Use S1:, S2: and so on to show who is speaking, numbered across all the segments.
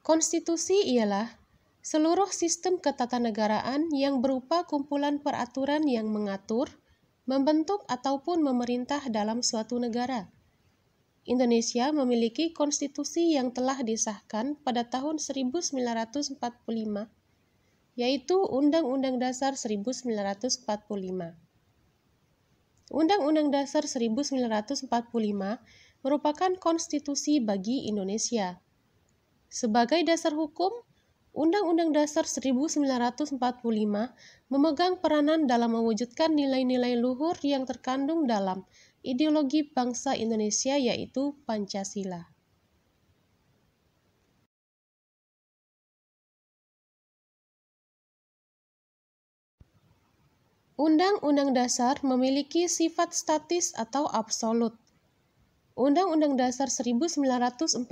S1: Konstitusi ialah seluruh sistem ketatanegaraan yang berupa kumpulan peraturan yang mengatur, membentuk ataupun memerintah dalam suatu negara. Indonesia memiliki konstitusi yang telah disahkan pada tahun 1945, yaitu Undang-Undang Dasar 1945. Undang-Undang Dasar 1945 merupakan konstitusi bagi Indonesia. Sebagai dasar hukum, Undang-Undang Dasar 1945 memegang peranan dalam mewujudkan nilai-nilai luhur yang terkandung dalam ideologi bangsa Indonesia, yaitu Pancasila. Undang-Undang Dasar memiliki sifat statis atau absolut. Undang-Undang Dasar 1945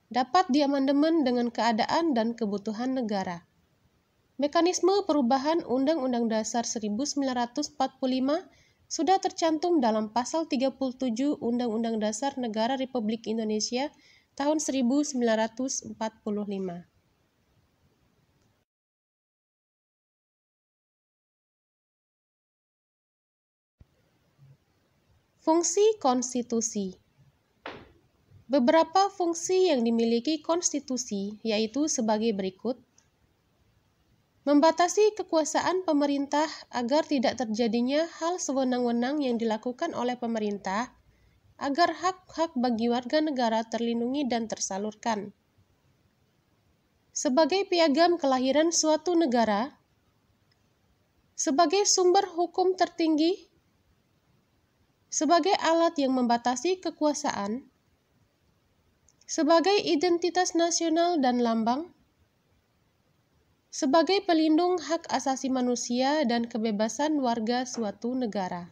S1: dapat diamandemen dengan keadaan dan kebutuhan negara. Mekanisme perubahan Undang-Undang Dasar 1945 sudah tercantum dalam Pasal 37 Undang-Undang Dasar Negara Republik Indonesia tahun 1945. Fungsi konstitusi. Beberapa fungsi yang dimiliki konstitusi yaitu sebagai berikut: membatasi kekuasaan pemerintah agar tidak terjadinya hal sewenang-wenang yang dilakukan oleh pemerintah, agar hak-hak bagi warga negara terlindungi dan tersalurkan. Sebagai piagam kelahiran suatu negara, sebagai sumber hukum tertinggi, sebagai alat yang membatasi kekuasaan, sebagai identitas nasional dan lambang, sebagai pelindung hak asasi manusia dan kebebasan warga suatu negara.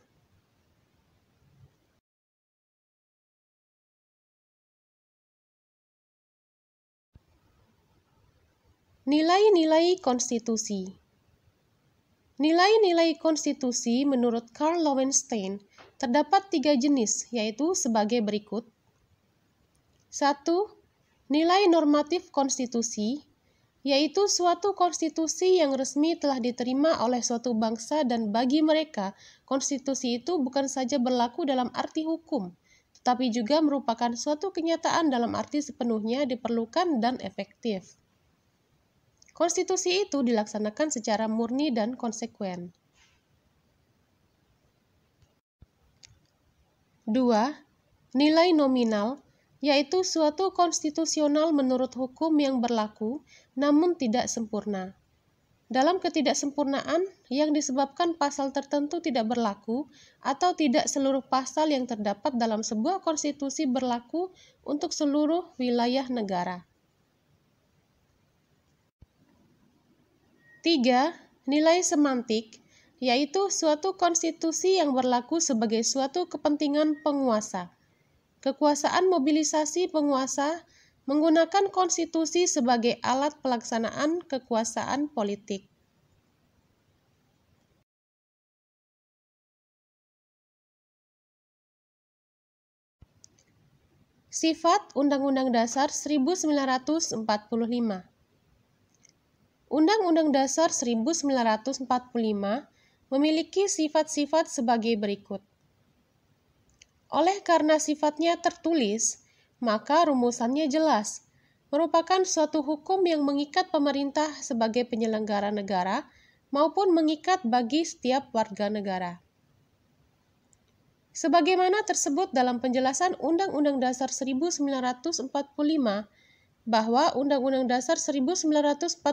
S1: Nilai-nilai konstitusi. Nilai-nilai konstitusi menurut Karl Lowenstein terdapat 3 jenis, yaitu sebagai berikut. 1. Nilai normatif konstitusi, yaitu suatu konstitusi yang resmi telah diterima oleh suatu bangsa dan bagi mereka, konstitusi itu bukan saja berlaku dalam arti hukum, tetapi juga merupakan suatu kenyataan dalam arti sepenuhnya diperlukan dan efektif. Konstitusi itu dilaksanakan secara murni dan konsekuen. 2. Nilai nominal, yaitu suatu konstitusional menurut hukum yang berlaku, namun tidak sempurna. Dalam ketidaksempurnaan yang disebabkan pasal tertentu tidak berlaku atau tidak seluruh pasal yang terdapat dalam sebuah konstitusi berlaku untuk seluruh wilayah negara. 3. Nilai semantik, yaitu suatu konstitusi yang berlaku sebagai suatu kepentingan penguasa. Kekuasaan mobilisasi penguasa menggunakan konstitusi sebagai alat pelaksanaan kekuasaan politik. Sifat Undang-Undang Dasar 1945. Undang-Undang Dasar 1945 memiliki sifat-sifat sebagai berikut. Oleh karena sifatnya tertulis, maka rumusannya jelas, merupakan suatu hukum yang mengikat pemerintah sebagai penyelenggara negara maupun mengikat bagi setiap warga negara. Sebagaimana tersebut dalam penjelasan Undang-Undang Dasar 1945, bahwa Undang-Undang Dasar 1945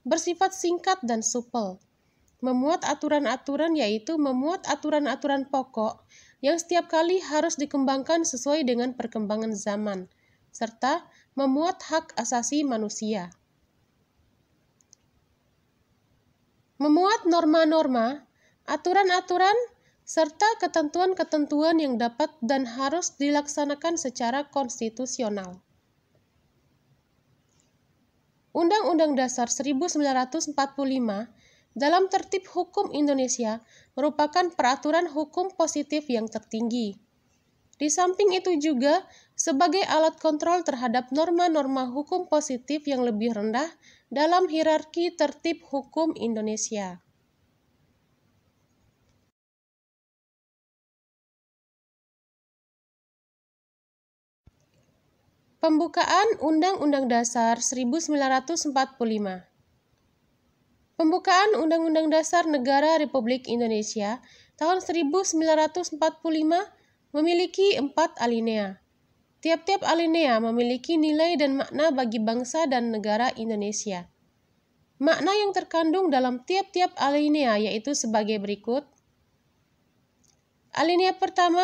S1: bersifat singkat dan supel, memuat aturan-aturan yaitu memuat aturan-aturan pokok yang setiap kali harus dikembangkan sesuai dengan perkembangan zaman, serta memuat hak asasi manusia. Memuat norma-norma, aturan-aturan, serta ketentuan-ketentuan yang dapat dan harus dilaksanakan secara konstitusional. Undang-Undang Dasar 1945 dalam tertib hukum Indonesia merupakan peraturan hukum positif yang tertinggi. Di samping itu juga sebagai alat kontrol terhadap norma-norma hukum positif yang lebih rendah dalam hierarki tertib hukum Indonesia. Pembukaan Undang-Undang Dasar 1945. Pembukaan Undang-Undang Dasar Negara Republik Indonesia tahun 1945 memiliki 4 alinea. Tiap-tiap alinea memiliki nilai dan makna bagi bangsa dan negara Indonesia. Makna yang terkandung dalam tiap-tiap alinea yaitu sebagai berikut. Alinea pertama,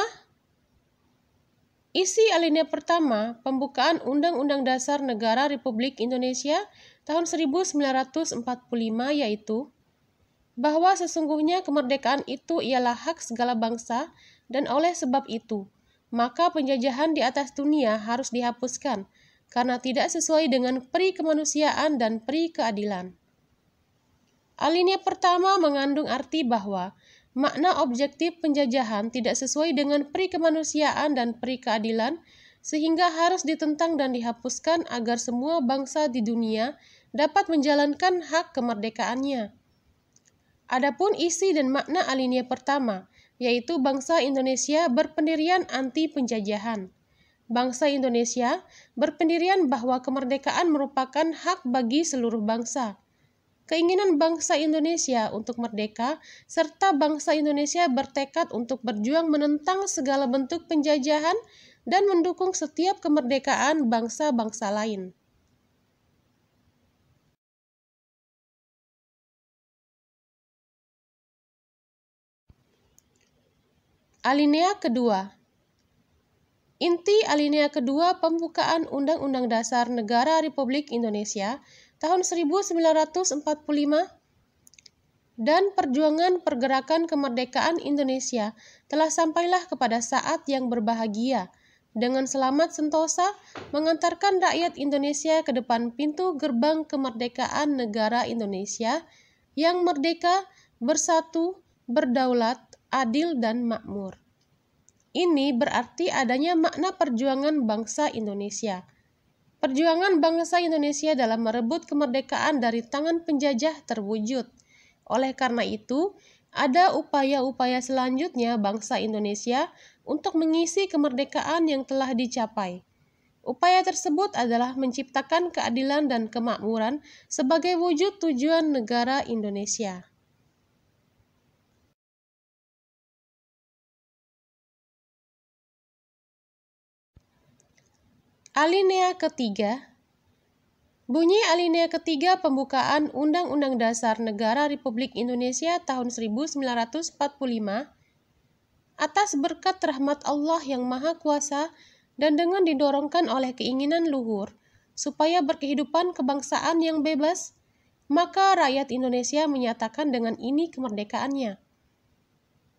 S1: isi alinea pertama pembukaan Undang-Undang Dasar Negara Republik Indonesia tahun 1945 yaitu bahwa sesungguhnya kemerdekaan itu ialah hak segala bangsa dan oleh sebab itu, maka penjajahan di atas dunia harus dihapuskan karena tidak sesuai dengan peri kemanusiaan dan peri keadilan. Alinea pertama mengandung arti bahwa makna objektif penjajahan tidak sesuai dengan peri kemanusiaan dan peri keadilan, sehingga harus ditentang dan dihapuskan agar semua bangsa di dunia dapat menjalankan hak kemerdekaannya. Adapun isi dan makna alinea pertama, yaitu bangsa Indonesia berpendirian anti penjajahan. Bangsa Indonesia berpendirian bahwa kemerdekaan merupakan hak bagi seluruh bangsa. Keinginan bangsa Indonesia untuk merdeka, serta bangsa Indonesia bertekad untuk berjuang menentang segala bentuk penjajahan dan mendukung setiap kemerdekaan bangsa-bangsa lain. Alinea kedua. Inti alinea kedua pembukaan Undang-Undang Dasar Negara Republik Indonesia tahun 1945 dan perjuangan pergerakan kemerdekaan Indonesia telah sampailah kepada saat yang berbahagia dengan selamat sentosa mengantarkan rakyat Indonesia ke depan pintu gerbang kemerdekaan negara Indonesia yang merdeka, bersatu, berdaulat, adil, dan makmur. Ini berarti adanya makna perjuangan bangsa Indonesia. Perjuangan bangsa Indonesia dalam merebut kemerdekaan dari tangan penjajah terwujud. Oleh karena itu, ada upaya-upaya selanjutnya bangsa Indonesia untuk mengisi kemerdekaan yang telah dicapai. Upaya tersebut adalah menciptakan keadilan dan kemakmuran sebagai wujud tujuan negara Indonesia. Alinea ketiga. Bunyi alinea ketiga pembukaan Undang-Undang Dasar Negara Republik Indonesia tahun 1945 atas berkat rahmat Allah yang Maha Kuasa dan dengan didorongkan oleh keinginan luhur supaya berkehidupan kebangsaan yang bebas, maka rakyat Indonesia menyatakan dengan ini kemerdekaannya.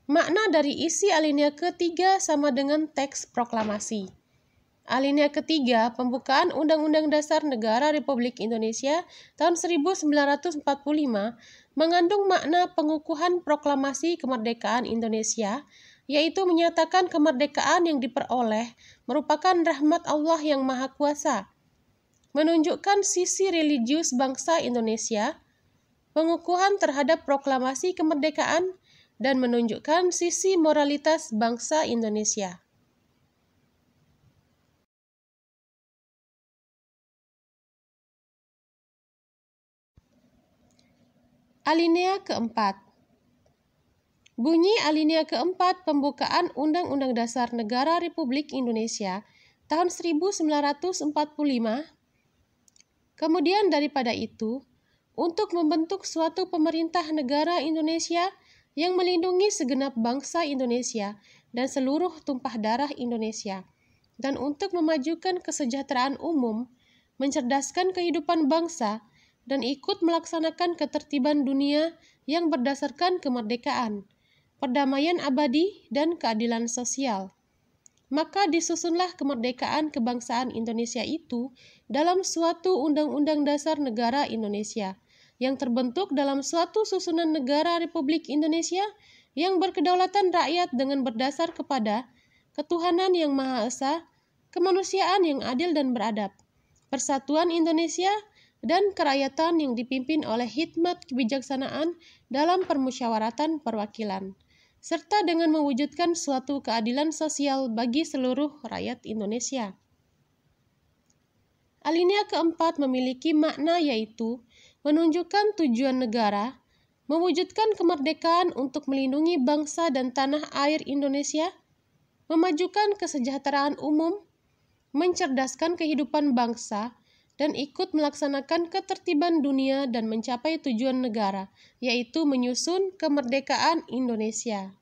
S1: Makna dari isi alinea ketiga sama dengan teks proklamasi. Alinea ketiga pembukaan Undang-Undang Dasar Negara Republik Indonesia tahun 1945 mengandung makna pengukuhan proklamasi kemerdekaan Indonesia, yaitu menyatakan kemerdekaan yang diperoleh merupakan rahmat Allah yang Maha Kuasa, menunjukkan sisi religius bangsa Indonesia, pengukuhan terhadap proklamasi kemerdekaan, dan menunjukkan sisi moralitas bangsa Indonesia. Alinea keempat. Bunyi alinea keempat pembukaan Undang-Undang Dasar Negara Republik Indonesia tahun 1945. Kemudian daripada itu, untuk membentuk suatu pemerintah negara Indonesia yang melindungi segenap bangsa Indonesia dan seluruh tumpah darah Indonesia, dan untuk memajukan kesejahteraan umum, mencerdaskan kehidupan bangsa, dan ikut melaksanakan ketertiban dunia yang berdasarkan kemerdekaan, perdamaian abadi, dan keadilan sosial. Maka disusunlah kemerdekaan kebangsaan Indonesia itu dalam suatu Undang-Undang Dasar Negara Indonesia, yang terbentuk dalam suatu susunan negara Republik Indonesia yang berkedaulatan rakyat dengan berdasar kepada ketuhanan yang Maha Esa, kemanusiaan yang adil dan beradab, persatuan Indonesia, dan kerakyatan yang dipimpin oleh hikmat kebijaksanaan dalam permusyawaratan perwakilan, serta dengan mewujudkan suatu keadilan sosial bagi seluruh rakyat Indonesia. Alinea keempat memiliki makna yaitu menunjukkan tujuan negara, mewujudkan kemerdekaan untuk melindungi bangsa dan tanah air Indonesia, memajukan kesejahteraan umum, mencerdaskan kehidupan bangsa, dan ikut melaksanakan ketertiban dunia dan mencapai tujuan negara, yaitu menyusun kemerdekaan Indonesia.